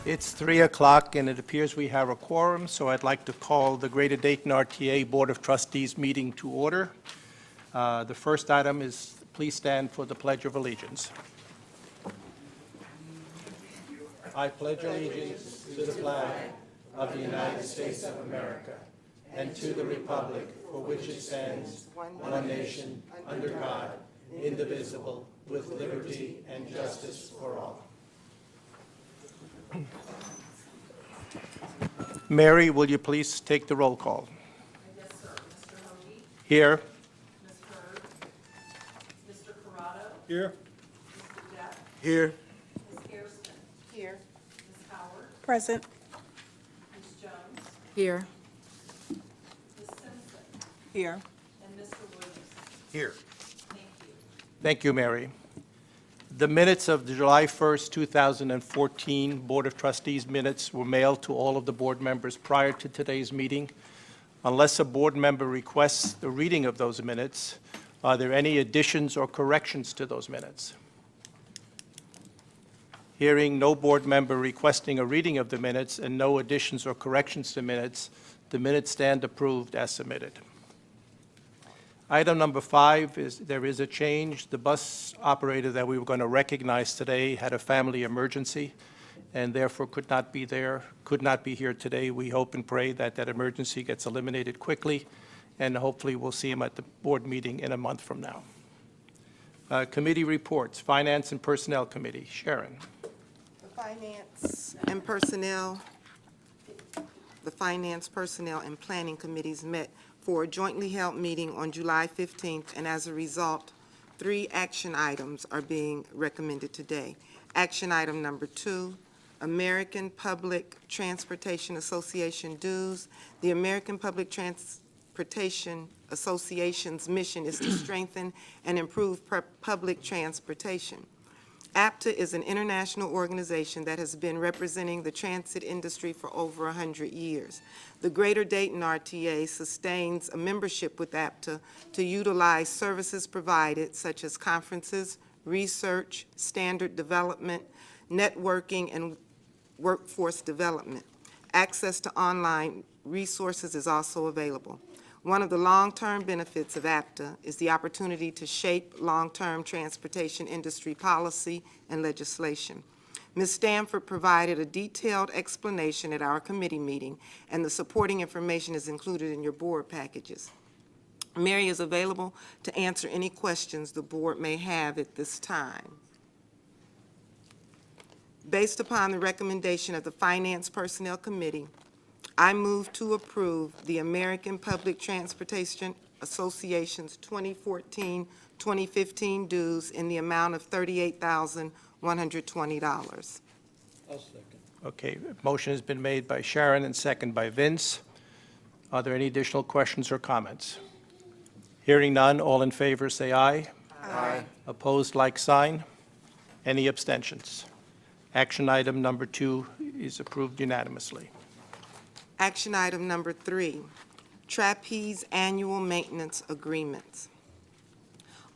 It's 3 o'clock, and it appears we have a quorum, so I'd like to call the Greater Dayton RTA Board of Trustees meeting to order. The first item is, please stand for the Pledge of Allegiance. I pledge allegiance to the flag of the United States of America and to the republic for which it stands, one nation, under God, indivisible, with liberty and justice for all. Mary, will you please take the roll call? Yes, sir. Mr. Hoagie? Here. Ms. Hurd? Mr. Corrado? Here. Mr. Jeff? Here. Ms. Hairston? Here. Ms. Howard? Present. Ms. Jones? Here. Ms. Simpson? Here. And Mr. Williams? Here. Thank you. Thank you, Mary. The minutes of the July 1st, 2014 Board of Trustees minutes were mailed to all of the board members prior to today's meeting. Unless a board member requests the reading of those minutes, are there any additions or corrections to those minutes? Hearing no board member requesting a reading of the minutes and no additions or corrections to minutes, the minutes stand approved as submitted. Item number 5 is there is a change. The bus operator that we were going to recognize today had a family emergency and therefore could not be here today. We hope and pray that that emergency gets eliminated quickly, and hopefully we'll see him at the board meeting in a month from now. Committee reports, Finance and Personnel Committee. Sharon. The Finance, Personnel, and Planning Committees met for a jointly held meeting on July 15th, and as a result, 3 action items are being recommended today. Action item number 2, American Public Transportation Association dues. The American Public Transportation Association's mission is to strengthen and improve public transportation. APTA is an international organization that has been representing the transit industry for over 100 years. The Greater Dayton RTA sustains a membership with APTA to utilize services provided such as conferences, research, standard development, networking, and workforce development. Access to online resources is also available. One of the long-term benefits of APTA is the opportunity to shape long-term transportation industry policy and legislation. Ms. Stanford provided a detailed explanation at our committee meeting, and the supporting information is included in your board packages. Mary is available to answer any questions the board may have at this time. Based upon the recommendation of the Finance Personnel Committee, I move to approve the American Public Transportation Association's 2014-2015 dues in the amount of $38,120. I'll second. Okay, motion has been made by Sharon and second by Vince. Are there any additional questions or comments? Hearing none, all in favor say aye. Aye. Opposed, like sign. Any abstentions? Action item number 2 is approved unanimously. Action item number 3, Trapeze Annual Maintenance Agreements.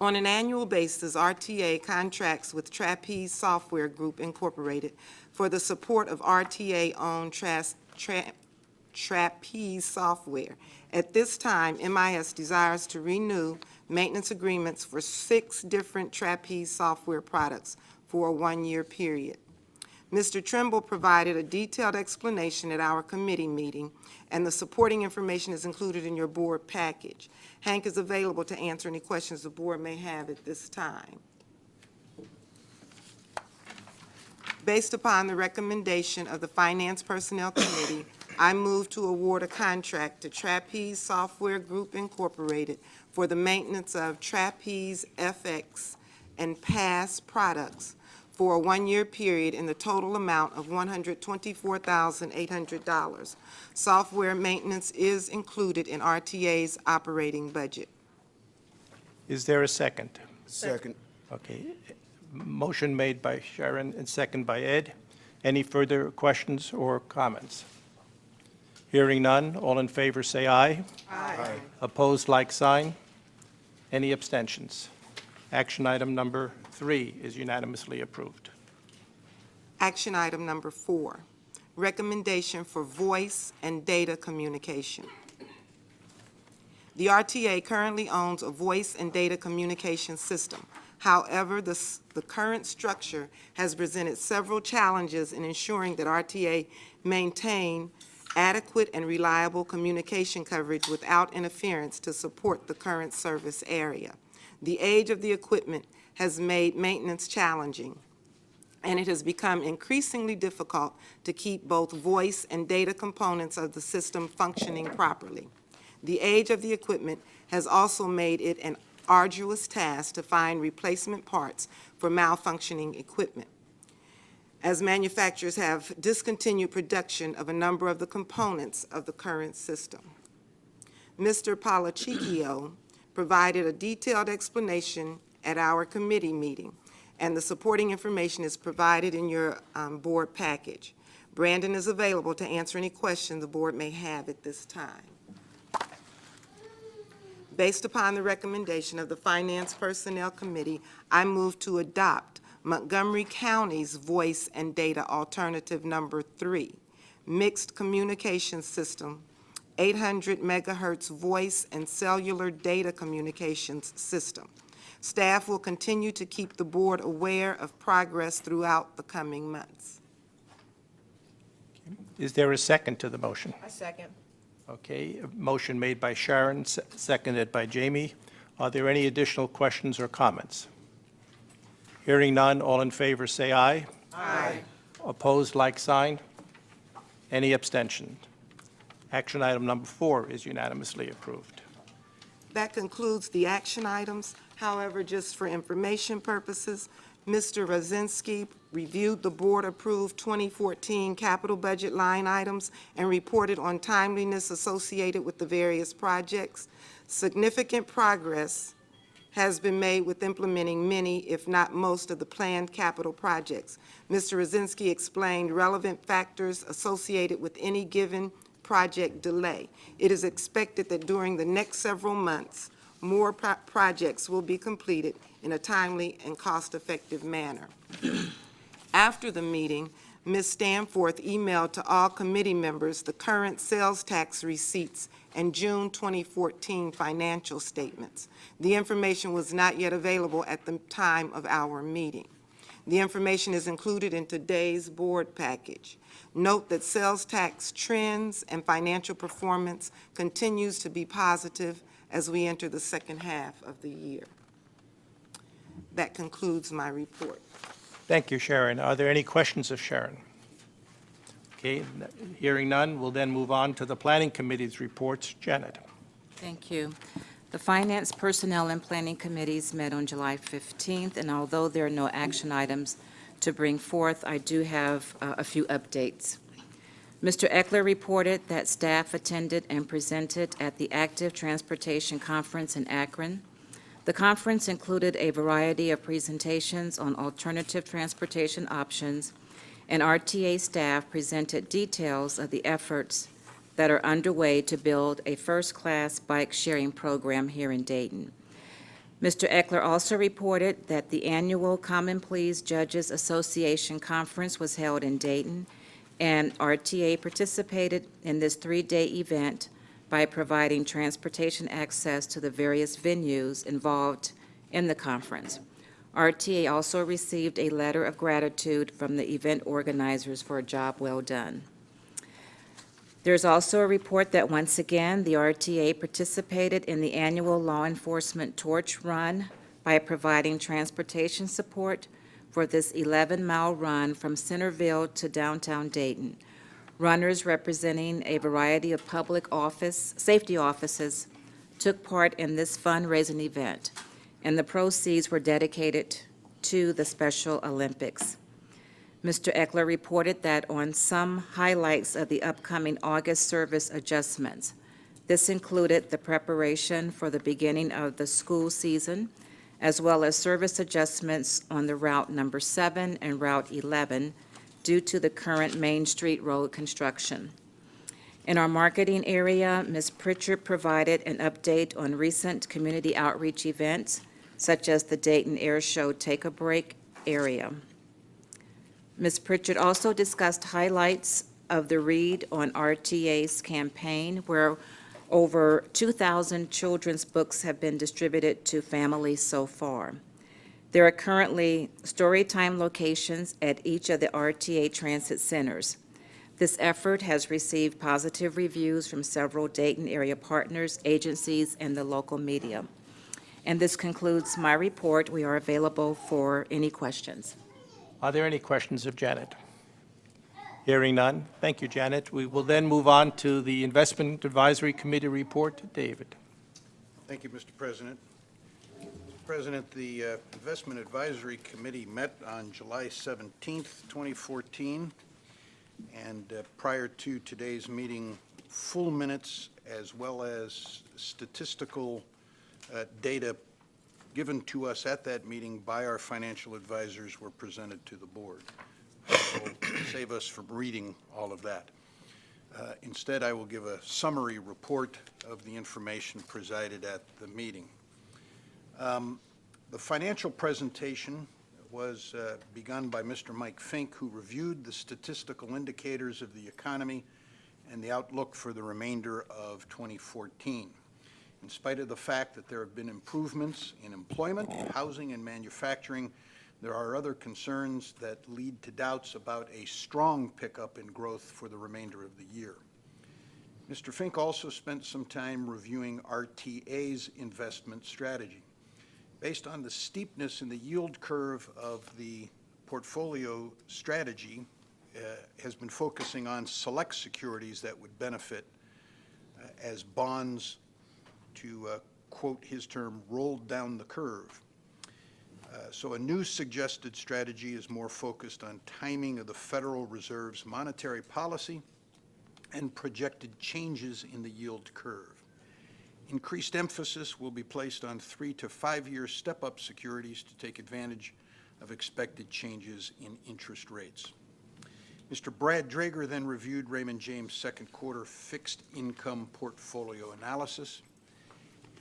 On an annual basis, RTA contracts with Trapeze Software Group, Incorporated, for the support of RTA-owned Trapeze software. At this time, MIS desires to renew maintenance agreements for 6 different Trapeze software products for a 1-year period. Mr. Trimble provided a detailed explanation at our committee meeting, and the supporting information is included in your board package. Hank is available to answer any questions the board may have at this time. Based upon the recommendation of the Finance Personnel Committee, I move to award a contract to Trapeze Software Group, Incorporated, for the maintenance of Trapeze FX and PASS products for a 1-year period in the total amount of $124,800. Software maintenance is included in RTA's operating budget. Is there a second? Second. Okay. Motion made by Sharon and second by Ed. Any further questions or comments? Hearing none, all in favor say aye. Aye. Opposed, like sign. Any abstentions? Action item number 3 is unanimously approved. Action item number 4, recommendation for voice and data communication. The RTA currently owns a voice and data communication system. However, the current structure has presented several challenges in ensuring that RTA maintain adequate and reliable communication coverage without interference to support the current service area. The age of the equipment has made maintenance challenging, and it has become increasingly difficult to keep both voice and data components of the system functioning properly. The age of the equipment has also made it an arduous task to find replacement parts for malfunctioning equipment, as manufacturers have discontinued production of a number of the components of the current system. Mr. Palachicchio provided a detailed explanation at our committee meeting, and the supporting information is provided in your board package. Brandon is available to answer any questions the board may have at this time. Based upon the recommendation of the Finance Personnel Committee, I move to adopt Montgomery County's Voice and Data Alternative Number 3, Mixed Communication System, 800 megahertz voice and cellular data communications system. Staff will continue to keep the board aware of progress throughout the coming months. Is there a second to the motion? I second. Okay, a motion made by Sharon, seconded by Jamie. Are there any additional questions or comments? Hearing none, all in favor say aye. Aye. Opposed, like sign. Any abstention? Action item number 4 is unanimously approved. That concludes the action items. However, just for information purposes, Mr. Rosinski reviewed the board-approved 2014 capital budget line items and reported on timeliness associated with the various projects. Significant progress has been made with implementing many, if not most, of the planned capital projects. Mr. Rosinski explained relevant factors associated with any given project delay. It is expected that during the next several months, more projects will be completed in a timely and cost-effective manner. After the meeting, Ms. Stanforth emailed to all committee members the current sales tax receipts and June 2014 financial statements. The information was not yet available at the time of our meeting. The information is included in today's board package. Note that sales tax trends and financial performance continues to be positive as we enter the second half of the year. That concludes my report. Thank you, Sharon. Are there any questions of Sharon? Okay, hearing none, we'll then move on to the Planning Committee's reports. Janet. Thank you. The Finance, Personnel, and Planning Committees met on July 15th, and although there are no action items to bring forth, I do have a few updates. Mr. Eckler reported that staff attended and presented at the Active Transportation Conference in Akron. The conference included a variety of presentations on alternative transportation options, and RTA staff presented details of the efforts that are underway to build a first-class bike sharing program here in Dayton. Mr. Eckler also reported that the annual Common Pleas Judges Association Conference was held in Dayton, and RTA participated in this 3-day event by providing transportation access to the various venues involved in the conference. RTA also received a letter of gratitude from the event organizers for a job well done. There's also a report that once again, the RTA participated in the annual Law Enforcement Torch Run by providing transportation support for this 11-mile run from Centerville to downtown Dayton. Runners representing a variety of public safety offices took part in this fundraising event, and the proceeds were dedicated to the Special Olympics. Mr. Eckler reported that on some highlights of the upcoming August service adjustments. This included the preparation for the beginning of the school season, as well as service adjustments on the Route Number 7 and Route 11 due to the current Main Street Road construction. In our marketing area, Ms. Pritchard provided an update on recent community outreach events, such as the Dayton Air Show Take a Break area. Ms. Pritchard also discussed highlights of the Read on RTA's campaign, where over 2,000 children's books have been distributed to families so far. There are currently storytime locations at each of the RTA transit centers. This effort has received positive reviews from several Dayton area partners, agencies, and the local media. And this concludes my report. We are available for any questions. Are there any questions of Janet? Hearing none. Thank you, Janet. We will then move on to the Investment Advisory Committee report. David. Thank you, Mr. President. Mr. President, the Investment Advisory Committee met on July 17th, 2014, and prior to today's meeting, full minutes as well as statistical data given to us at that meeting by our financial advisors were presented to the board. So save us from reading all of that. Instead, I will give a summary report of the information presented at the meeting. The financial presentation was begun by Mr. Mike Fink, who reviewed the statistical indicators of the economy and the outlook for the remainder of 2014. In spite of the fact that there have been improvements in employment, housing, and manufacturing, there are other concerns that lead to doubts about a strong pickup in growth for the remainder of the year. Mr. Fink also spent some time reviewing RTA's investment strategy. Based on the steepness in the yield curve of the portfolio strategy, has been focusing on select securities that would benefit as bonds, to quote his term, rolled down the curve. So a new suggested strategy is more focused on timing of the Federal Reserve's monetary policy and projected changes in the yield curve. Increased emphasis will be placed on 3 to 5 year step-up securities to take advantage of expected changes in interest rates. Mr. Brad Drager then reviewed Raymond James' second quarter fixed income portfolio analysis.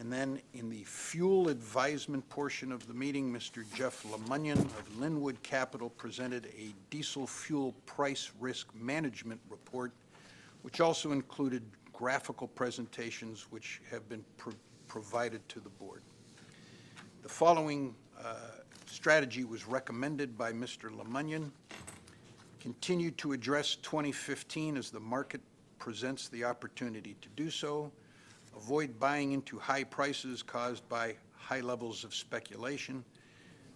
And then in the fuel advisement portion of the meeting, Mr. Jeff Lemunyon of Linwood Capital presented a diesel fuel price risk management report, which also included graphical presentations which have been provided to the board. The following strategy was recommended by Mr. Lemunyon. Continue to address 2015 as the market presents the opportunity to do so. Avoid buying into high prices caused by high levels of speculation.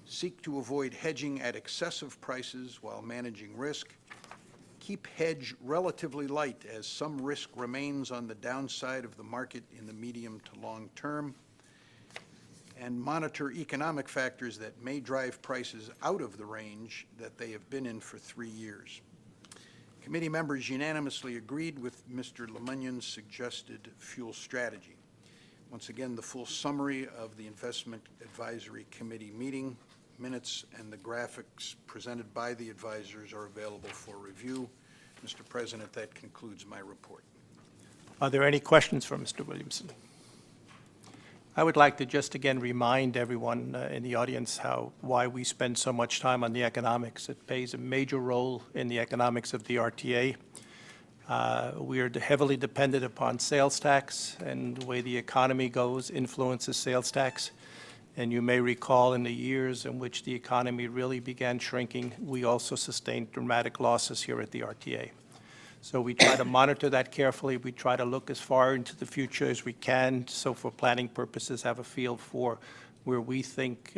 Seek to avoid hedging at excessive prices while managing risk. Keep hedge relatively light as some risk remains on the downside of the market in the medium to long term. And monitor economic factors that may drive prices out of the range that they have been in for 3 years. Committee members unanimously agreed with Mr. Lemunyon's suggested fuel strategy. Once again, the full summary of the Investment Advisory Committee meeting minutes and the graphics presented by the advisors are available for review. Mr. President, that concludes my report. Are there any questions for Mr. Williamson? I would like to just again remind everyone in the audience why we spend so much time on the economics. It plays a major role in the economics of the RTA. We are heavily dependent upon sales tax, and the way the economy goes influences sales tax. And you may recall in the years in which the economy really began shrinking, we also sustained dramatic losses here at the RTA. So we try to monitor that carefully. We try to look as far into the future as we can, so for planning purposes have a feel for where we think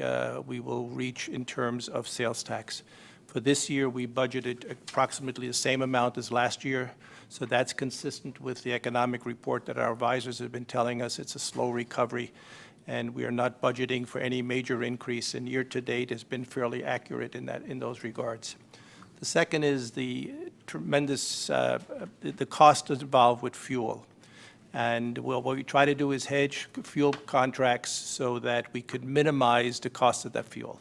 we will reach in terms of sales tax. For this year, we budgeted approximately the same amount as last year, so that's consistent with the economic report that our advisors have been telling us. It's a slow recovery, and we are not budgeting for any major increase, and year-to-date has been fairly accurate in those regards. The second is the tremendous the cost involved with fuel. And what we try to do is hedge fuel contracts so that we could minimize the cost of that fuel.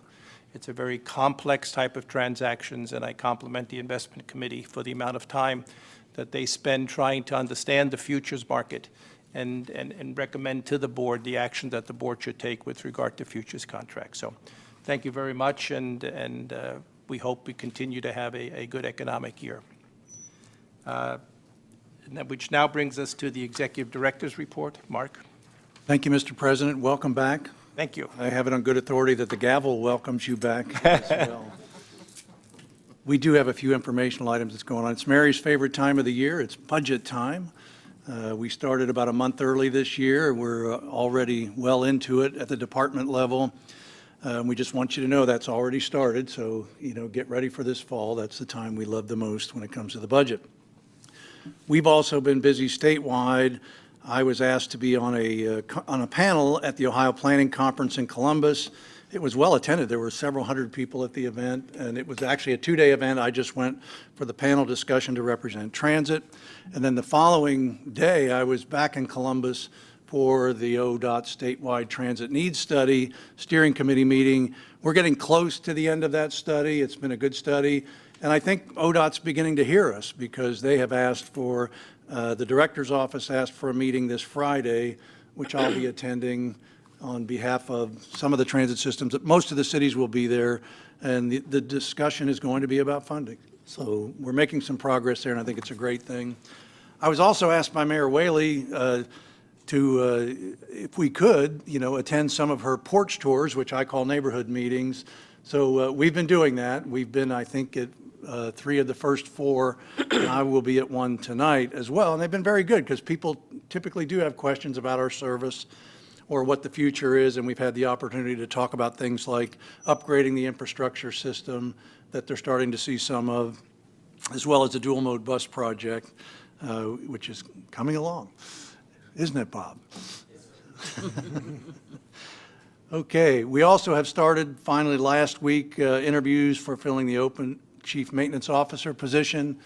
It's a very complex type of transactions, and I compliment the investment committee for the amount of time that they spend trying to understand the futures market and recommend to the board the action that the board should take with regard to futures contracts. So thank you very much, and we hope we continue to have a good economic year. Which now brings us to the Executive Director's Report. Mark? Thank you, Mr. President. Welcome back. Thank you. I have it on good authority that the gavel welcomes you back as well. We do have a few informational items that's going on. It's Mary's favorite time of the year. It's budget time. We started about a month early this year. We're already well into it at the department level. We just want you to know that's already started, so, get ready for this fall. That's the time we love the most when it comes to the budget. We've also been busy statewide. I was asked to be on a panel at the Ohio Planning Conference in Columbus. It was well attended. There were several hundred people at the event, and it was actually a two-day event. I just went for the panel discussion to represent transit. And then the following day, I was back in Columbus for the ODOT statewide transit needs study steering committee meeting. We're getting close to the end of that study. It's been a good study. And I think ODOT's beginning to hear us because they have asked for, the director's office asked for a meeting this Friday, which I'll be attending on behalf of some of the transit systems. Most of the cities will be there, and the discussion is going to be about funding. So we're making some progress there, and I think it's a great thing. I was also asked by Mayor Whaley to, if we could, attend some of her porch tours, which I call neighborhood meetings. So we've been doing that. We've been, I think, at 3 of the first 4, and I will be at one tonight as well. And they've been very good because people typically do have questions about our service or what the future is, and we've had the opportunity to talk about things like upgrading the infrastructure system that they're starting to see some of, as well as the dual mode bus project, which is coming along. Isn't it, Bob? Okay, we also have started finally last week interviews for filling the open chief maintenance officer position,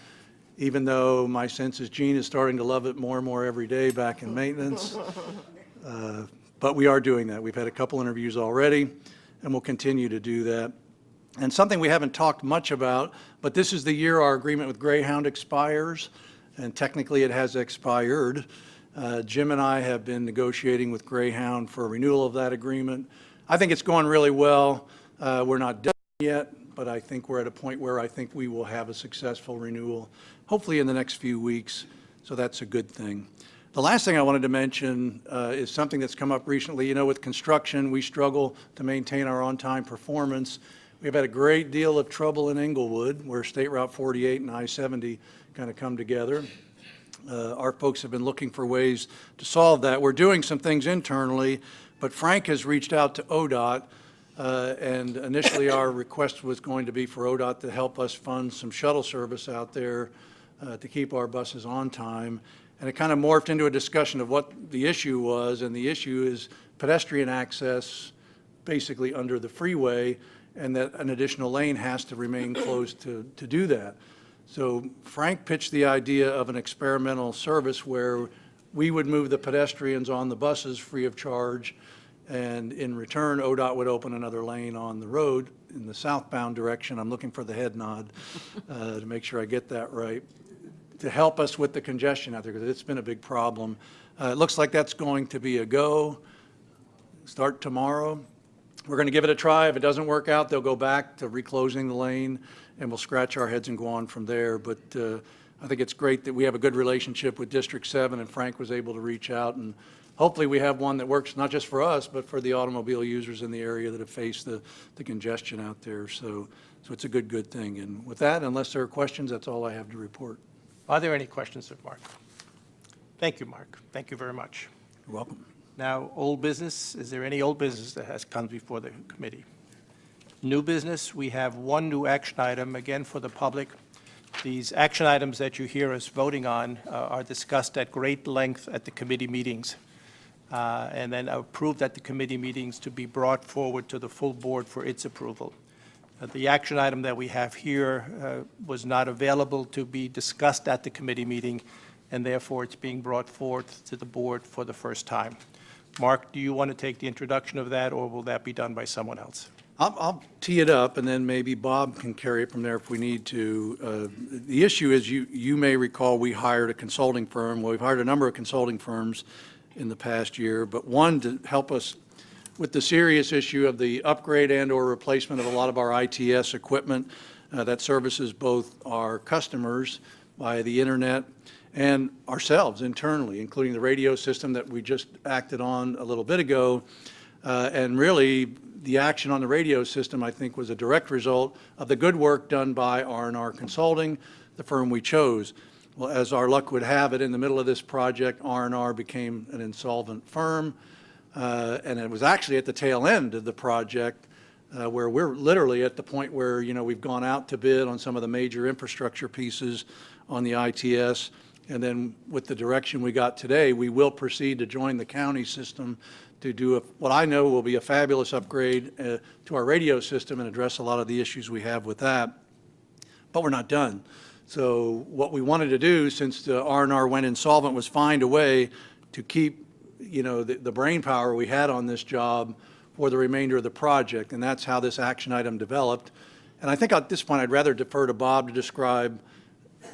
even though my sense is Gene is starting to love it more and more every day back in maintenance. But we are doing that. We've had a couple interviews already, and we'll continue to do that. And something we haven't talked much about, but this is the year our agreement with Greyhound expires, and technically it has expired. Jim and I have been negotiating with Greyhound for a renewal of that agreement. I think it's going really well. We're not done yet, but I think we're at a point where I think we will have a successful renewal, hopefully in the next few weeks, so that's a good thing. The last thing I wanted to mention is something that's come up recently. With construction, we struggle to maintain our on-time performance. We've had a great deal of trouble in Englewood, where State Route 48 and I-70 kind of come together. Our folks have been looking for ways to solve that. We're doing some things internally, but Frank has reached out to ODOT, and initially our request was going to be for ODOT to help us fund some shuttle service out there to keep our buses on time. And it kind of morphed into a discussion of what the issue was, and the issue is pedestrian access basically under the freeway, and that an additional lane has to remain closed to do that. So Frank pitched the idea of an experimental service where we would move the pedestrians on the buses free of charge, and in return, ODOT would open another lane on the road in the southbound direction. I'm looking for the head nod to make sure I get that right, to help us with the congestion out there, because it's been a big problem. It looks like that's going to be a go. Start tomorrow. We're going to give it a try. If it doesn't work out, they'll go back to reclosing the lane, and we'll scratch our heads and go on from there. But I think it's great that we have a good relationship with District 7, and Frank was able to reach out, and hopefully we have one that works not just for us, but for the automobile users in the area that have faced the congestion out there. So it's a good thing. And with that, unless there are questions, that's all I have to report. Are there any questions of Mark? Thank you, Mark. Thank you very much. You're welcome. Now, old business. Is there any old business that has come before the committee? New business, we have one new action item, again for the public. These action items that you hear us voting on are discussed at great length at the committee meetings, and then approved at the committee meetings to be brought forward to the full board for its approval. The action item that we have here was not available to be discussed at the committee meeting, and therefore it's being brought forth to the board for the first time. Mark, do you want to take the introduction of that, or will that be done by someone else? I'll tee it up, and then maybe Bob can carry it from there if we need to. The issue is, you may recall, we hired a consulting firm. Well, we've hired a number of consulting firms in the past year, but one to help us with the serious issue of the upgrade and or replacement of a lot of our ITS equipment that services both our customers via the internet, and ourselves internally, including the radio system that we just acted on a little bit ago. And really, the action on the radio system, I think, was a direct result of the good work done by R&R Consulting, the firm we chose. Well, as our luck would have it, in the middle of this project, R&R became an insolvent firm, and it was actually at the tail end of the project where we're literally at the point where, we've gone out to bid on some of the major infrastructure pieces on the ITS. And then with the direction we got today, we will proceed to join the county system to do what I know will be a fabulous upgrade to our radio system and address a lot of the issues we have with that. But we're not done. So what we wanted to do, since the R&R went insolvent, was find a way to keep, the brain power we had on this job for the remainder of the project. And that's how this action item developed. And I think at this point, I'd rather defer to Bob to describe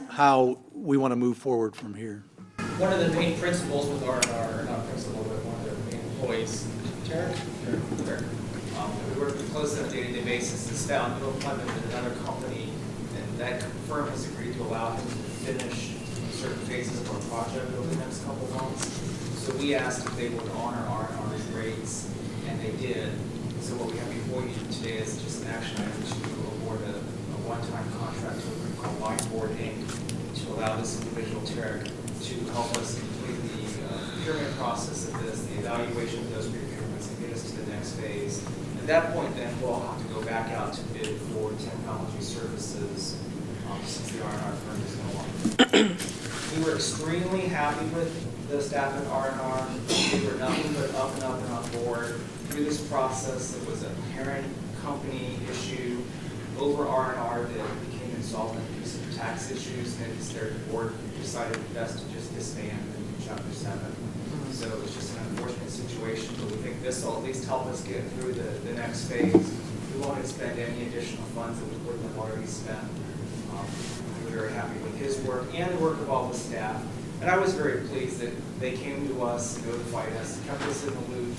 how we want to move forward from here. One of the main principles with R&R, not principal, but one of their main employees, Tarek, we work with closely on a day-to-day basis, is found no employment with another company, and that firm has agreed to allow him to finish certain phases of our project over the next couple of months. So we asked if they would honor R&R's rates, and they did. So what we have before you today is just an action item to award a one-time contract to a group called Lineboard Inc. to allow this individual, Tarek, to help us complete the procurement process of this, the evaluation of those procurements, and get us to the next phase. At that point, then, we'll have to go back out to bid for technology services since the R&R firm is no longer. We were extremely happy with the staff at R&R. They were nothing but up and on board through this process. It was a parent company issue over R&R that became insolvent due to some tax issues, and their board decided best to just disband and do Chapter 7. So it was just an unfortunate situation, but we think this will at least help us get through the next phase. We won't expend any additional funds that we wouldn't have already spent. We were very happy with his work and the work of all the staff. And I was very pleased that they came to us, notified us, kept us in the loop.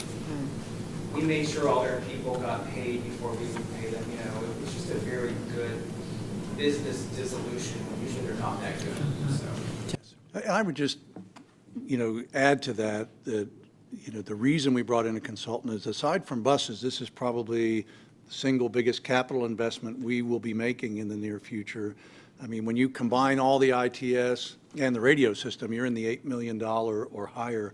We made sure all their people got paid before we would pay them. It was just a very good business dissolution. Usually they're not that good. So I would just, add to that, the reason we brought in a consultant is, aside from buses, this is probably the single biggest capital investment we will be making in the near future. I mean, when you combine all the ITS and the radio system, you're in the $8 million or higher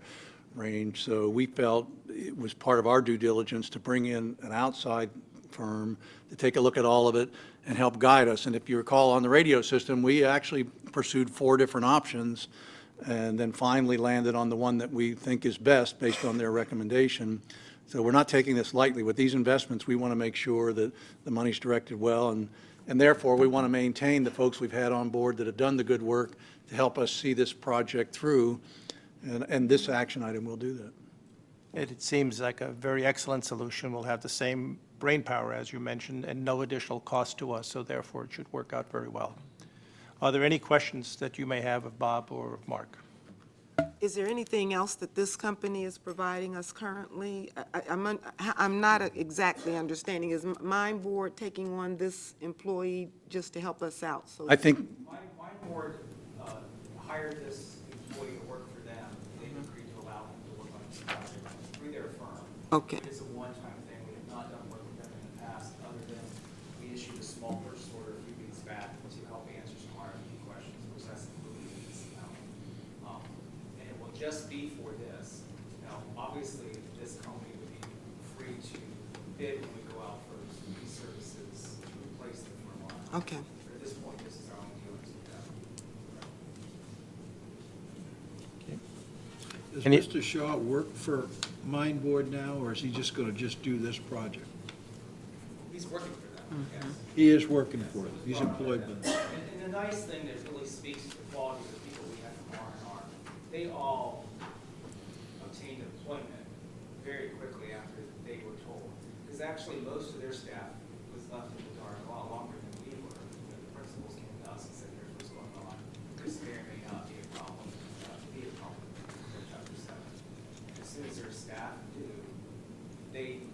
range. So we felt it was part of our due diligence to bring in an outside firm to take a look at all of it and help guide us. And if you recall, on the radio system, we actually pursued 4 different options and then finally landed on the one that we think is best based on their recommendation. So we're not taking this lightly. With these investments, we want to make sure that the money's directed well, and therefore we want to maintain the folks we've had on board that have done the good work to help us see this project through, and this action item will do that. It seems like a very excellent solution. We'll have the same brain power, as you mentioned, and no additional cost to us, so therefore it should work out very well. Are there any questions that you may have of Bob or of Mark? Is there anything else that this company is providing us currently? I'm not exactly understanding. Is Mindboard taking on this employee just to help us out? So I think my board hired this employee to work for them. They've agreed to allow him to work on this project through their firm. Okay. It is a one-time thing. We have not done work with them in the past, other than we issued a small purchase order a few weeks back to help answer some RFP questions, which that's included in this amount. And it will just be for this. Now, obviously, this company would be free to bid when we go out for these services to replace the firm line. Okay. But at this point, this is our own dealings with them. Does Any- Mr. Shaw work for Mindboard now, or is he just going to just do this project? He's working for them, yes. He is working for them. He's employed by them. And the nice thing that really speaks to the quality of the people we have from R&R, they all obtained employment very quickly after they were told. Because actually, most of their staff was left in the dark a lot longer than we were. The principals came to us and said, here's what's going on. This may or may not be a problem, for Chapter 7. As soon as their staff knew, they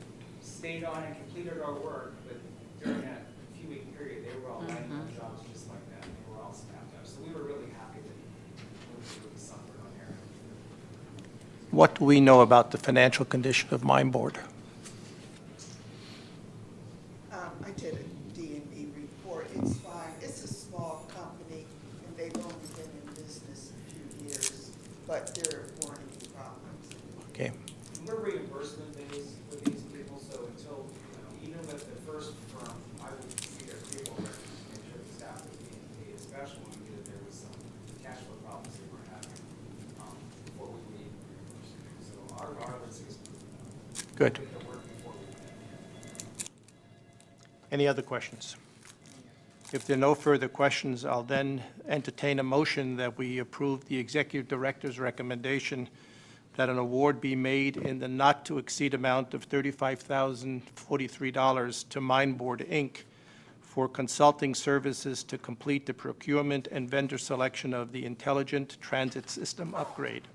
stayed on and completed our work, but during that few-week period, they were all landing on jobs just like that. They were all snapped up. So we were really what do we know about the financial condition of Mine Board? I did a D&E report. It's fine. It's a small company, and they've only been in business a few years, but there weren't any problems. Okay. We're reimbursement based with these people, so until, even with the first firm, I would see their payroll records to make sure the staff was being paid, especially when we knew that there was some cash flow problems they were having, before we would even reimburse them. So our would say is, Good. get the work before we went. Any other questions? If there are no further questions, I'll then entertain a motion that we approve the Executive Director's recommendation that an award be made in the not-to-exceed amount of $35,043 to Mine Board, Inc. for consulting services to complete the procurement and vendor selection of the Intelligent Transit System upgrade.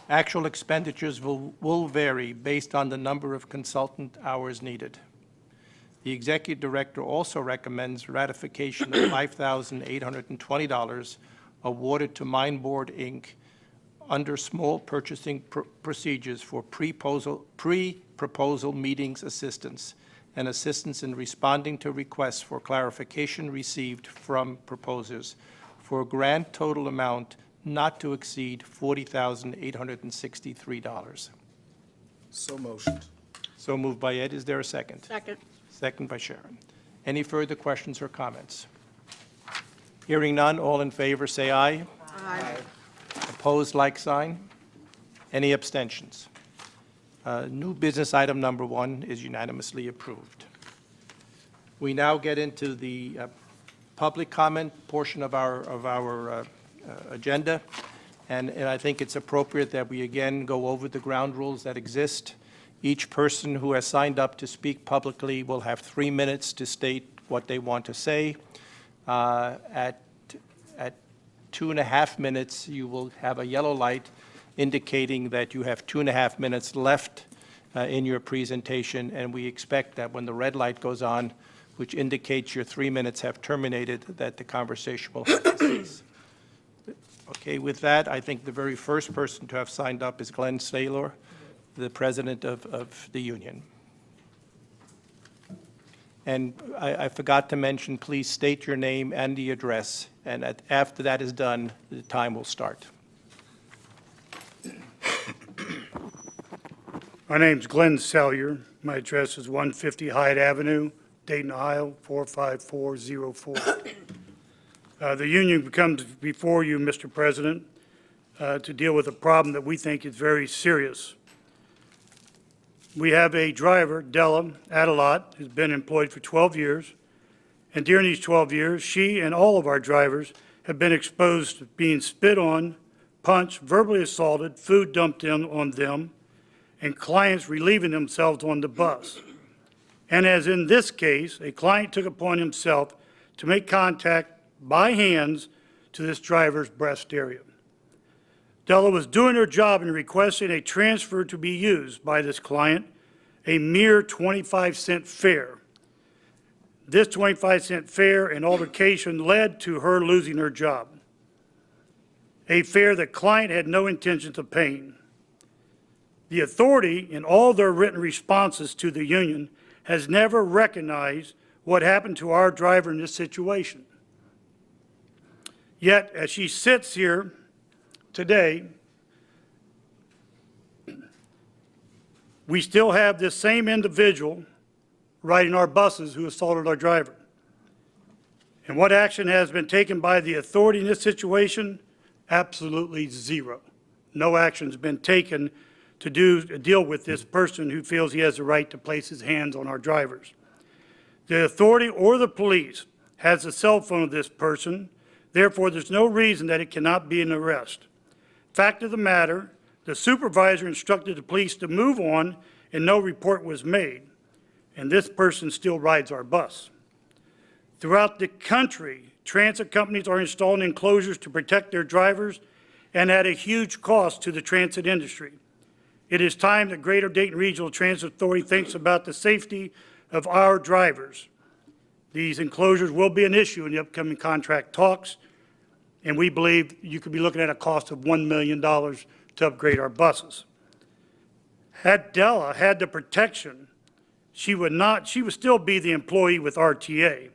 Actual expenditures will vary based on the number of consultant hours needed. The Executive Director also recommends ratification of $5,820 awarded to Mine Board, Inc. under small purchasing procedures for pre-proposal meetings assistance and assistance in responding to requests for clarification received from proposers for a grand total amount not to exceed $40,863. So motioned. So moved by Ed. Is there a second? Second. Second by Sharon. Any further questions or comments? Hearing none, all in favor, say aye. Aye. Opposed, like sign. Any abstentions? New business item number 1 is unanimously approved. We now get into the public comment portion of our agenda, and I think it's appropriate that we again go over the ground rules that exist. Each person who has signed up to speak publicly will have 3 minutes to state what they want to say. At 2.5 minutes, you will have a yellow light indicating that you have 2.5 minutes left in your presentation, and we expect that when the red light goes on, which indicates your 3 minutes have terminated, that the conversation will have to cease. Okay, with that, I think the very first person to have signed up is Glenn Saylor, the president of the union. And I forgot to mention, please state your name and the address, and after that is done, the time will start. My name's Glenn Sellier. My address is 150 Hyde Avenue, Dayton, Ohio, 45404. The union comes before you, Mr. President, to deal with a problem that we think is very serious. We have a driver, Della Adelot, who's been employed for 12 years, and during these 12 years, she and all of our drivers have been exposed to being spit on, punched, verbally assaulted, food dumped on them, and clients relieving themselves on the bus. And as in this case, a client took upon himself to make contact by hands to this driver's breast area. Della was doing her job in requesting a transfer to be used by this client, a mere 25-cent fare. This 25-cent fare and altercation led to her losing her job, a fare the client had no intention of paying. The authority, in all their written responses to the union, has never recognized what happened to our driver in this situation. Yet, as she sits here today, we still have this same individual riding our buses who assaulted our driver. And what action has been taken by the authority in this situation? Absolutely zero. No action has been taken to deal with this person who feels he has the right to place his hands on our drivers. The authority or the police has the cell phone of this person. Therefore, there's no reason that it cannot be an arrest. Fact of the matter, the supervisor instructed the police to move on and no report was made. And this person still rides our bus. Throughout the country, transit companies are installing enclosures to protect their drivers and at a huge cost to the transit industry. It is time that Greater Dayton Regional Transit Authority thinks about the safety of our drivers. These enclosures will be an issue in the upcoming contract talks, and we believe you could be looking at a cost of $1 million to upgrade our buses. Had Della had the protection, she would still be the employee with RTA.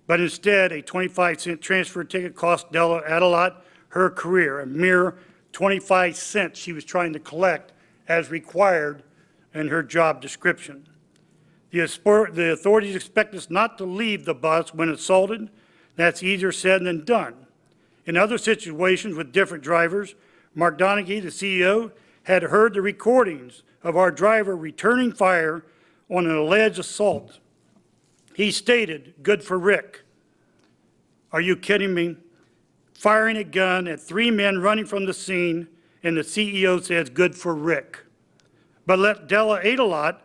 But instead, a 25-cent transfer ticket cost Della Adelot her career, a mere 25 cents she was trying to collect as required in her job description. The authorities expect us not to leave the bus when assaulted. That's easier said than done. In other situations with different drivers, Mark Donaghy, the CEO, had heard the recordings of our driver returning fire on an alleged assault. He stated, "Good for Rick." Are you kidding me? Firing a gun at 3 men running from the scene, and the CEO says, "Good for Rick." But let Della Adelot,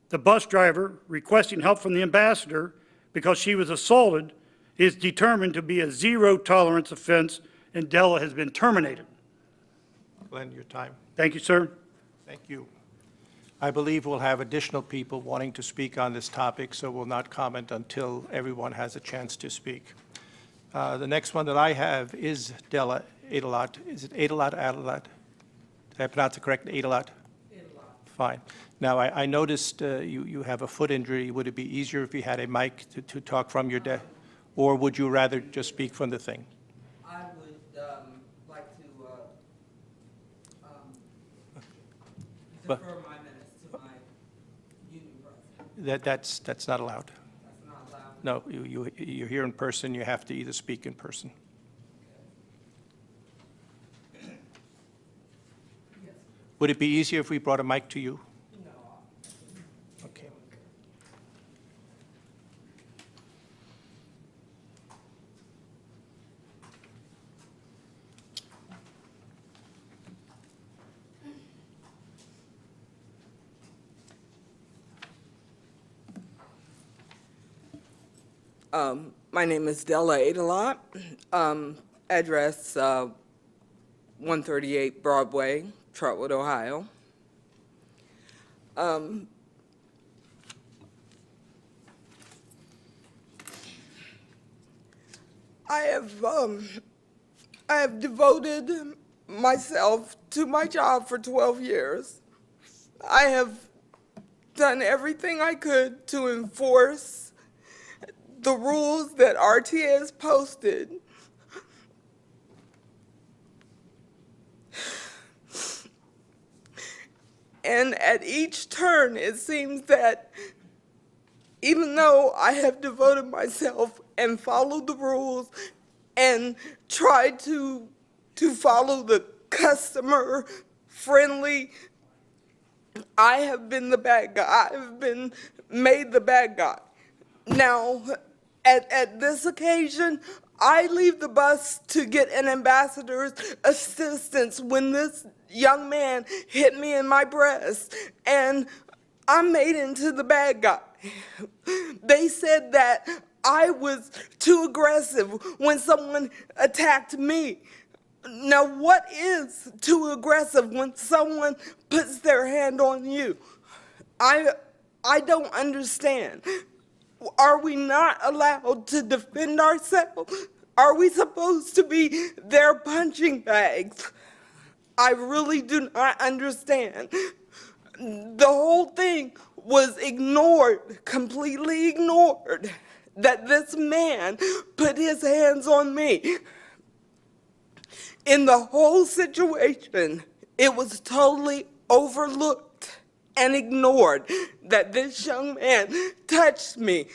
the bus driver, requesting help from the ambassador because she was assaulted, is determined to be a zero-tolerance offense, and Della has been terminated. Glenn, your time. Thank you, sir. Thank you. I believe we'll have additional people wanting to speak on this topic, so we'll not comment until everyone has a chance to speak. The next one that I have is Della Adelot. Is it Adelot, Adelot? Did I pronounce it correctly, Adelot? Adelot. Fine. Now, I noticed you have a foot injury. Would it be easier if you had a mic to talk from your desk? Or would you rather just speak from the thing? I would like to But- defer my minutes to my union president. That's not allowed. That's not allowed. No, you're here in person. You have to either speak in person. Yes. Would it be easier if we brought a mic to you? No. Okay. My name is Della Adelot. Address 138 Broadway, Trotwood, Ohio. I have devoted myself to my job for 12 years. I have done everything I could to enforce the rules that RTA has posted. And at each turn, it seems that even though I have devoted myself and followed the rules and tried to follow the customer-friendly, I have been the bad guy. I have been made the bad guy. Now, at this occasion, I leave the bus to get an ambassador's assistance when this young man hit me in my breast, and I'm made into the bad guy. They said that I was too aggressive when someone attacked me. Now, what is too aggressive when someone puts their hand on you? I don't understand. Are we not allowed to defend ourselves? Are we supposed to be their punching bags? I really do not understand. The whole thing was ignored, completely ignored, that this man put his hands on me. In the whole situation, it was totally overlooked and ignored that this young man touched me.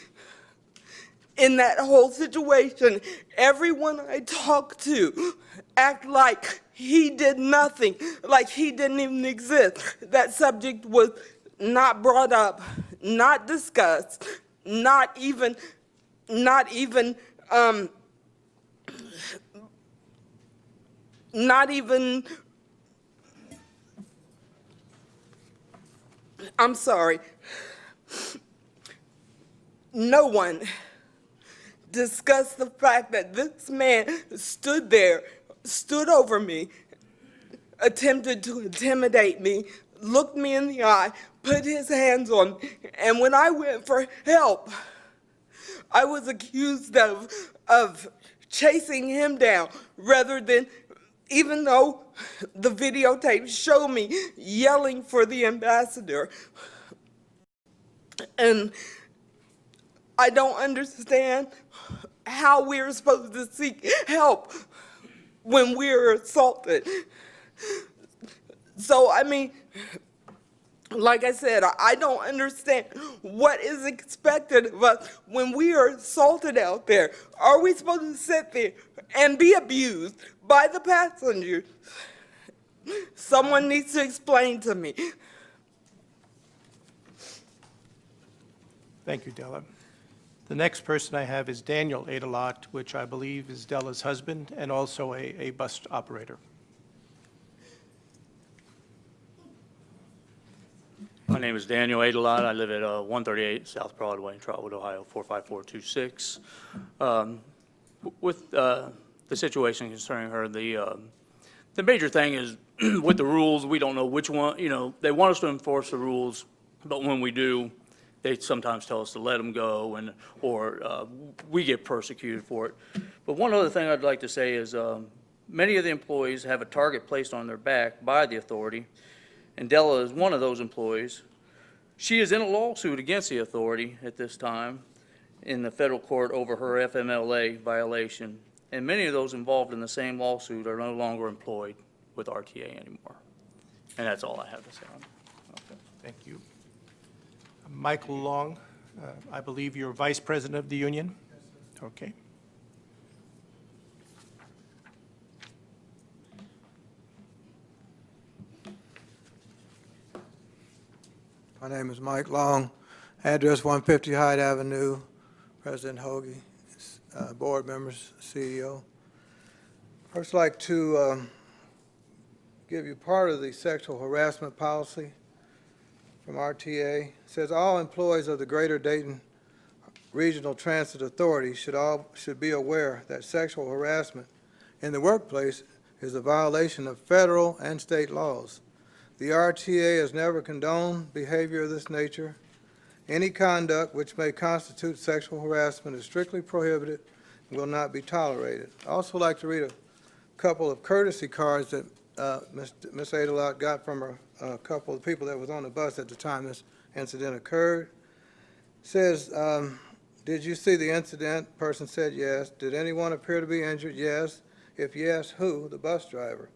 In that whole situation, everyone I talked to act like he did nothing, like he didn't even exist. That subject was not brought up, not discussed, not even, I'm sorry. No one discussed the fact that this man stood there, stood over me, attempted to intimidate me, looked me in the eye, put his hands on me, and when I went for help, I was accused of chasing him down rather than even though the videotape showed me yelling for the ambassador. And I don't understand how we're supposed to seek help when we're assaulted. So, I mean, like I said, I don't understand what is expected of us when we are assaulted out there. Are we supposed to sit there and be abused by the passengers? Someone needs to explain to me. Thank you, Della. The next person I have is Daniel Adelot, which I believe is Della's husband and also a bus operator. My name is Daniel Adelot. I live at 138 South Broadway in Trotwood, Ohio, 45426. With the situation concerning her, the major thing is with the rules, we don't know which one, they want us to enforce the rules, but when we do, they sometimes tell us to let them go, or we get persecuted for it. But one other thing I'd like to say is many of the employees have a target placed on their back by the authority, and Della is one of those employees. She is in a lawsuit against the authority at this time in the federal court over her FMLA violation, and many of those involved in the same lawsuit are no longer employed with RTA anymore. And that's all I have to say on it. Okay, thank you. Michael Long, I believe you're Vice President of the union? Okay. My name is Mike Long, address 150 Hyde Avenue, President Hoagie, board members, CEO. First, I'd like to give you part of the sexual harassment policy from RTA. It says all employees of the Greater Dayton Regional Transit Authority should be aware that sexual harassment in the workplace is a violation of federal and state laws. The RTA has never condoned behavior of this nature. Any conduct which may constitute sexual harassment is strictly prohibited and will not be tolerated. I'd also like to read a couple of courtesy cards that Ms. Adelot got from a couple of people that was on the bus at the time this incident occurred. It says, did you see the incident? Person said yes. Did anyone appear to be injured? Yes. If yes, who? The bus driver.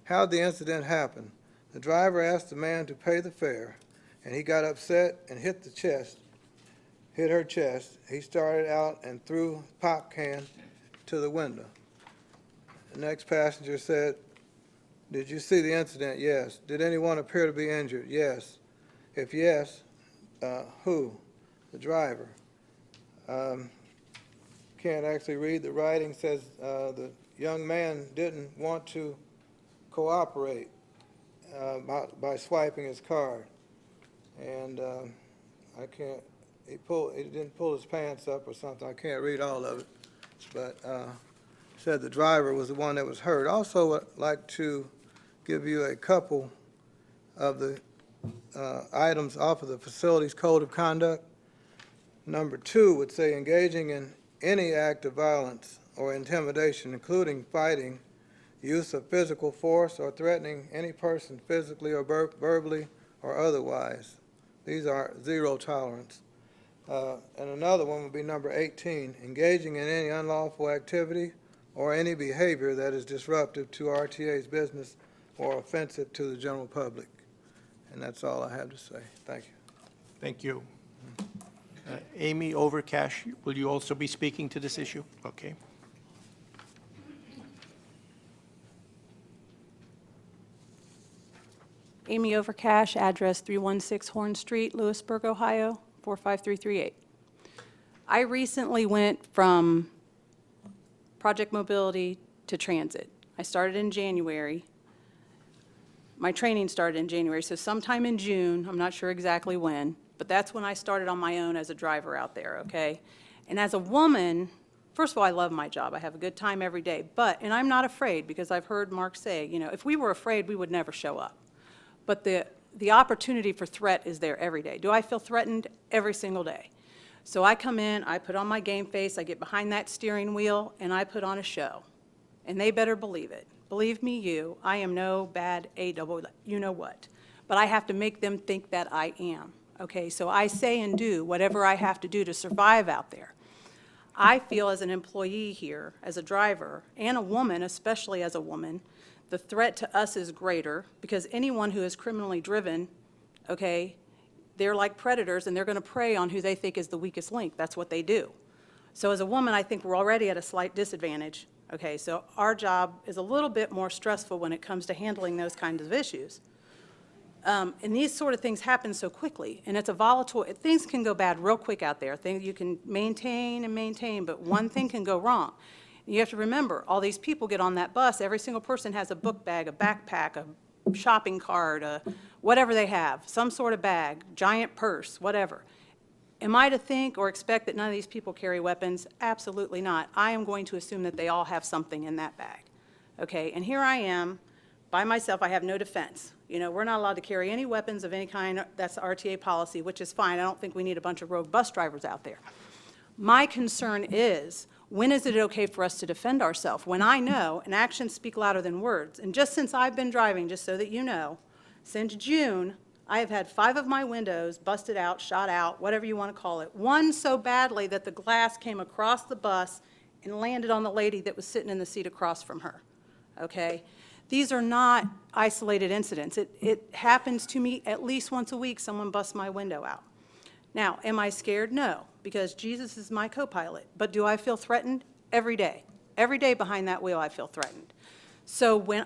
How did the incident happen? The driver asked the man to pay the fare, and he got upset and hit her chest. He started out and threw a pop can to the window. The next passenger said, did you see the incident? Yes. Did anyone appear to be injured? Yes. If yes, who? The driver. Can't actually read the writing. Says the young man didn't want to cooperate by swiping his card, and I can't. He didn't pull his pants up or something. I can't read all of it, but said the driver was the one that was hurt. Also, would like to give you a couple of the items off of the facilities code of conduct. Number 2 would say engaging in any act of violence or intimidation, including fighting, use of physical force, or threatening any person physically or verbally or otherwise. These are 0 tolerance. And another one would be number 18, engaging in any unlawful activity or any behavior that is disruptive to RTA's business or offensive to the general public. And that's all I have to say. Thank you. Thank you. Amy Overcash, will you also be speaking to this issue? Okay. Amy Overcash, address 316 Horn Street, Lewisburg, Ohio, 45338. I recently went from project mobility to transit. I started in January. My training started in January, so sometime in June, I'm not sure exactly when, but that's when I started on my own as a driver out there, okay? And as a woman, first of all, I love my job. I have a good time every day, and I'm not afraid, because I've heard Mark say, if we were afraid, we would never show up. But the opportunity for threat is there every day. Do I feel threatened? Every single day. So I come in, I put on my game face, I get behind that steering wheel, and I put on a show. And they better believe it. Believe me, I am no bad you know what. But I have to make them think that I am, okay? So I say and do whatever I have to do to survive out there. I feel as an employee here, as a driver, and a woman, especially as a woman, the threat to us is greater because anyone who is criminally driven, okay, they're like predators and they're going to prey on who they think is the weakest link. That's what they do. So as a woman, I think we're already at a slight disadvantage, okay? So our job is a little bit more stressful when it comes to handling those kinds of issues. And these sort of things happen so quickly, and it's a volatile, things can go bad real quick out there. Things you can maintain and maintain, but one thing can go wrong. You have to remember, all these people get on that bus, every single person has a book bag, a backpack, a shopping cart, whatever they have, some sort of bag, giant purse, whatever. Am I to think or expect that none of these people carry weapons? Absolutely not. I am going to assume that they all have something in that bag, okay? And here I am, by myself, I have no defense. You know, we're not allowed to carry any weapons of any kind. That's the RTA policy, which is fine. I don't think we need a bunch of rogue bus drivers out there. My concern is, when is it okay for us to defend ourselves? When I know, and actions speak louder than words. And just since I've been driving, just so that you know, since June, I have had 5 of my windows busted out, shot out, whatever you want to call it. One so badly that the glass came across the bus and landed on the lady that was sitting in the seat across from her, okay? These are not isolated incidents. It happens to me at least once a week, someone busts my window out. Now, am I scared? No, because Jesus is my co-pilot. But do I feel threatened? Every day. Every day behind that wheel I feel threatened. So when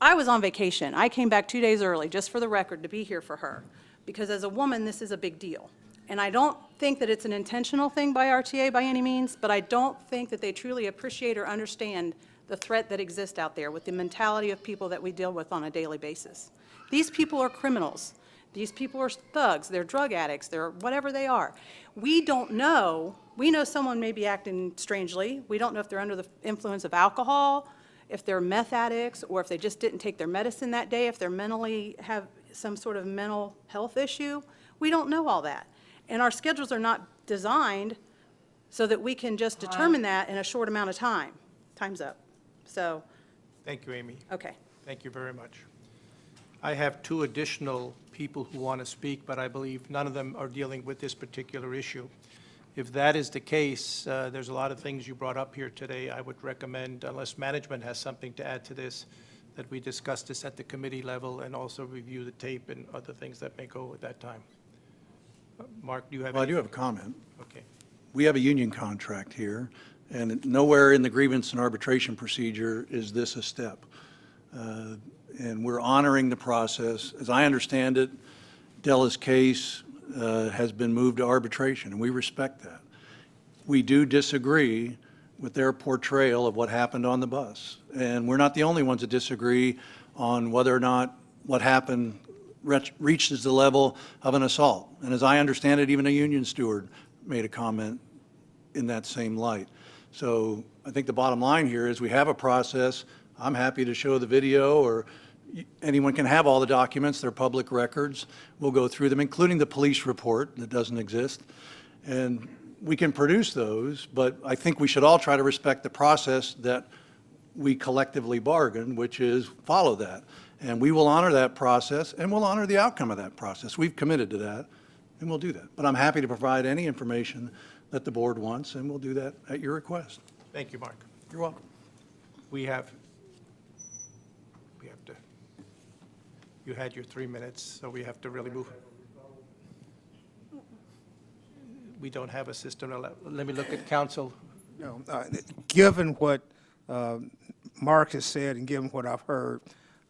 I was on vacation, I came back 2 days early, just for the record, to be here for her. Because as a woman, this is a big deal. And I don't think that it's an intentional thing by RTA by any means, but I don't think that they truly appreciate or understand the threat that exists out there with the mentality of people that we deal with on a daily basis. These people are criminals. These people are thugs. They're drug addicts. They're whatever they are. We don't know. We know someone may be acting strangely. We don't know if they're under the influence of alcohol, if they're meth addicts, or if they just didn't take their medicine that day, if they're mentally have some sort of mental health issue. We don't know all that. And our schedules are not designed so that we can just determine that in a short amount of time. Time's up. So, Thank you, Amy. okay. Thank you very much. I have 2 additional people who want to speak, but I believe none of them are dealing with this particular issue. If that is the case, there's a lot of things you brought up here today. I would recommend, unless management has something to add to this, that we discuss this at the committee level and also review the tape and other things that may go at that time. Mark, do you have Well, I any? do have a comment. Okay. We have a union contract here, and nowhere in the grievance and arbitration procedure is this a step. And we're honoring the process. As I understand it, Della's case has been moved to arbitration, and we respect that. We do disagree with their portrayal of what happened on the bus. And we're not the only ones that disagree on whether or not what happened reaches the level of an assault. And as I understand it, even a union steward made a comment in that same light. So I think the bottom line here is we have a process. I'm happy to show the video, or anyone can have all the documents. They're public records. We'll go through them, including the police report that doesn't exist. And we can produce those, but I think we should all try to respect the process that we collectively bargained, which is follow that. And we will honor that process, and we'll honor the outcome of that process. We've committed to that, and we'll do that. But I'm happy to provide any information that the board wants, and we'll do that at your request. Thank you, Mark. You're welcome. We have to, you had your 3 minutes, so we have to really move. We don't have a system. Let me look at council. No, given what Mark has said and given what I've heard,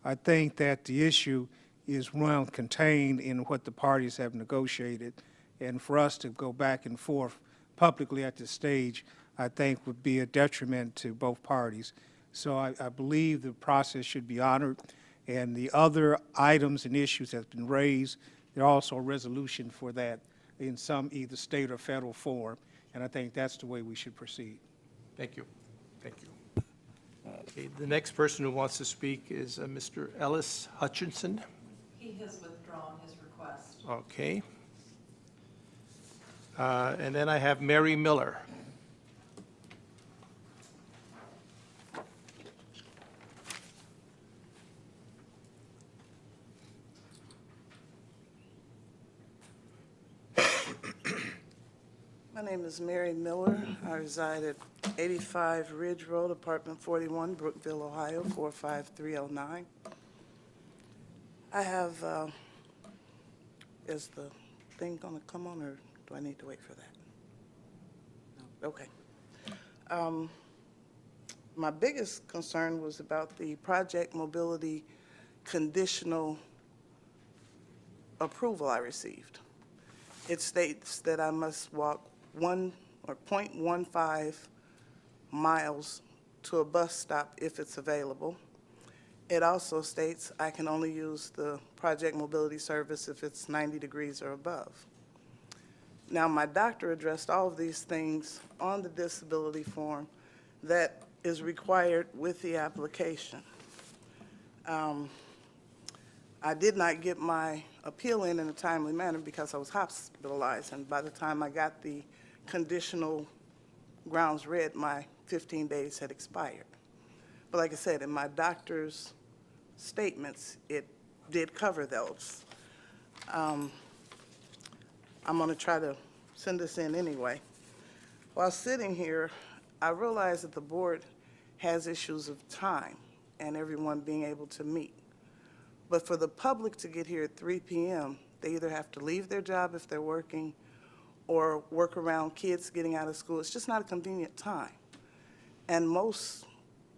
I think that the issue is well contained in what the parties have negotiated. And for us to go back and forth publicly at this stage, I think would be a detriment to both parties. So I believe the process should be honored. And the other items and issues that have been raised, there are also a resolution for that in some either state or federal form. And I think that's the way we should proceed. Thank you. Thank you. Okay, the next person who wants to speak is Mr. Ellis Hutchinson. He has withdrawn his request. Okay. And then I have Mary Miller. My name is Mary Miller. I reside at 85 Ridge Road, Apartment 41, Brookville, Ohio, 45309. I have, is the thing going to come on, or do I need to wait for that? No. Okay. My biggest concern was about the project mobility conditional approval I received. It states that I must walk 0.15 miles to a bus stop if it's available. It also states I can only use the project mobility service if it's 90 degrees or above. Now, my doctor addressed all of these things on the disability form that is required with the application. I did not get my appeal in a timely manner because I was hospitalized, and by the time I got the conditional grounds read, my 15 days had expired. But like I said, in my doctor's statements, it did cover those. I'm going to try to send this in anyway. While sitting here, I realized that the board has issues of time and everyone being able to meet. But for the public to get here at 3 p.m., they either have to leave their job if they're working or work around kids getting out of school. It's just not a convenient time. And most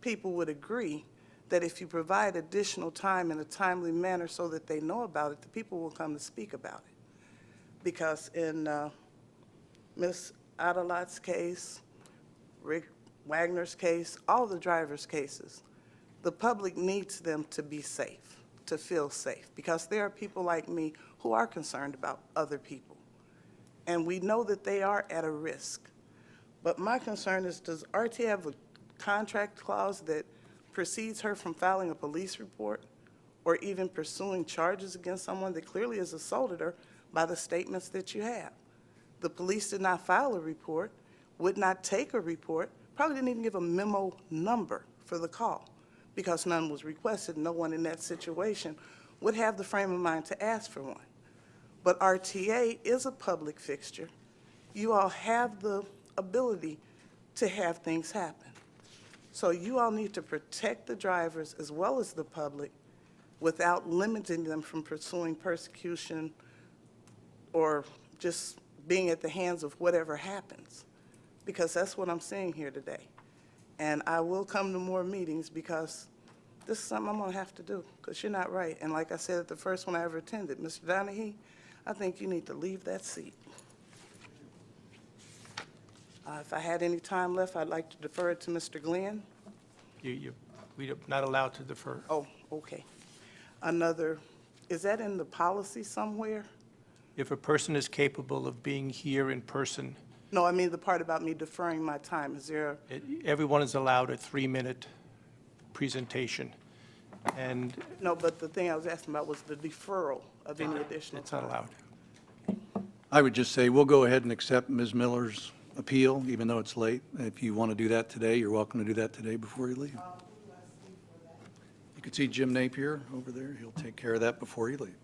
people would agree that if you provide additional time in a timely manner so that they know about it, the people will come to speak about it. Because in Ms. Adelot's case, Rick Wagner's case, all the drivers' cases, the public needs them to be safe, to feel safe, because there are people like me who are concerned about other people. And we know that they are at a risk. But my concern is, does RTA have a contract clause that precedes her from filing a police report or even pursuing charges against someone that clearly has assaulted her by the statements that you have? The police did not file a report, would not take a report, probably didn't even give a memo number for the call because none was requested. No one in that situation would have the frame of mind to ask for one. But RTA is a public fixture. You all have the ability to have things happen. So you all need to protect the drivers as well as the public without limiting them from pursuing persecution or just being at the hands of whatever happens, because that's what I'm seeing here today. And I will come to more meetings because this is something I'm going to have to do, because you're not right. And like I said at the first one I ever attended, Mr. Donahue, I think you need to leave that seat. If I had any time left, I'd like to defer it to Mr. Glenn. We're not allowed to defer. Oh, okay. Another, is that in the policy somewhere? If a person is capable of being here in person, No, I mean the part about me deferring my time. Is there, everyone is allowed a 3-minute presentation. And no, but the thing I was asking about was the deferral of any additional it's not time. allowed. I would just say we'll go ahead and accept Ms. Miller's appeal, even though it's late. If you want to do that today, you're welcome to do that today before you leave. You can see Jim Napier over there. He'll take care of that before you leave.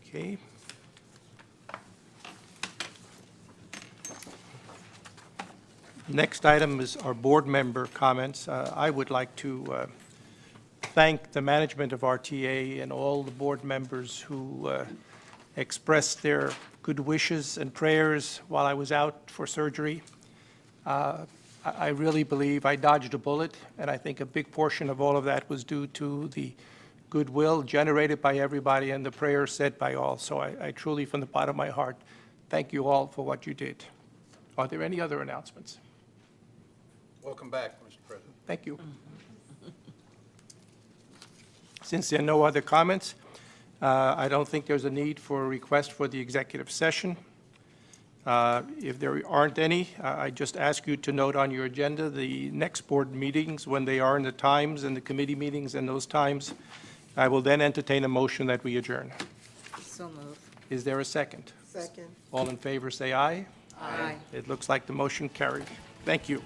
Okay. Next item is our board member comments. I would like to thank the management of RTA and all the board members who expressed their good wishes and prayers while I was out for surgery. I really believe I dodged a bullet, and I think a big portion of all of that was due to the goodwill generated by everybody and the prayers said by all. So I truly, from the bottom of my heart, thank you all for what you did. Are there any other announcements? Welcome back, Mr. President. Thank you. Since there are no other comments, I don't think there's a need for a request for the executive session. If there aren't any, I just ask you to note on your agenda the next board meetings, when they are, and the times, and the committee meetings and those times. I will then entertain a motion that we adjourn. So moved. Is there a second? Second. All in favor, say aye. Aye. It looks like the motion carried. Thank you.